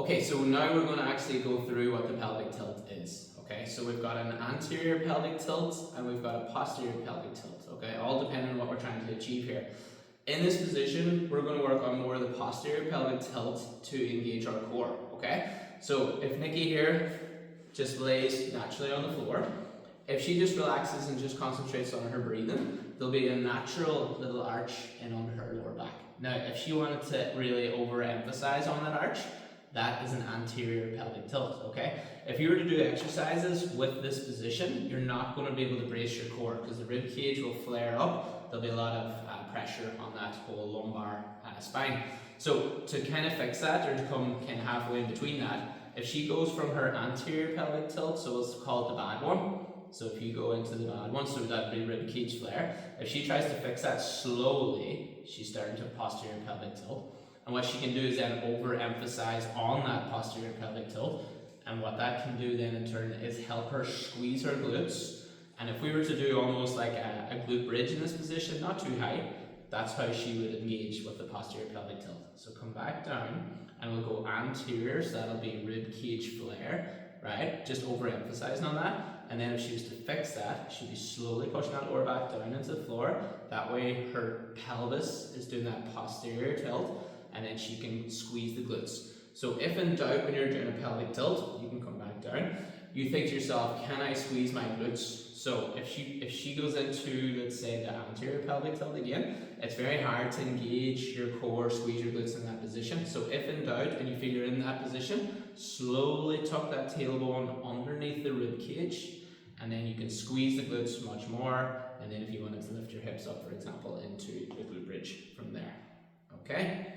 Okay, so now we're going to actually go through what the pelvic tilt is. Okay, so we've got an anterior pelvic tilt and we've got a posterior pelvic tilt. Okay, all depending on what we're trying to achieve here. In this position, we're going to work on more of the posterior pelvic tilt to engage our core. Okay, so if Nikki here just lays naturally on the floor, if she just relaxes and just concentrates on her breathing, there'll be a natural little arch in under her lower back. Now, if she wanted to really overemphasize on that arch, that is an anterior pelvic tilt, okay? If you were to do exercises with this position, you're not going to be able to brace your core because the rib cage will flare up. There'll be a lot of pressure on that whole lumbar spine. So to kind of fix that, or to come kind of halfway in between that, if she goes from her anterior pelvic tilt, so it's called the bad one. So if you go into the bad one, so that would be rib cage flare. If she tries to fix that slowly, she's starting to posterior pelvic tilt. And what she can do is then overemphasize on that posterior pelvic tilt. And what that can do then in turn is help her squeeze her glutes. And if we were to do almost like a glute bridge in this position, not too high, that's how she would engage with the posterior pelvic tilt. So come back down and we'll go anterior, so that'll be rib cage flare, right? Just overemphasizing on that. And then if she was to fix that, she'd be slowly pushing that lower back down into the floor. That way her pelvis is doing that posterior tilt, and then she can squeeze the glutes. So if in doubt when you're doing a pelvic tilt, you can come back down. You think to yourself, can I squeeze my glutes? So if she goes into, let's say, the anterior pelvic tilt again, it's very hard to engage your core, squeeze your glutes in that position. So if in doubt and you feel you're in that position, slowly tuck that tailbone underneath the rib cage, and then you can squeeze the glutes much more. And then if you wanted to lift your hips up, for example, into the glute bridge from there. Okay?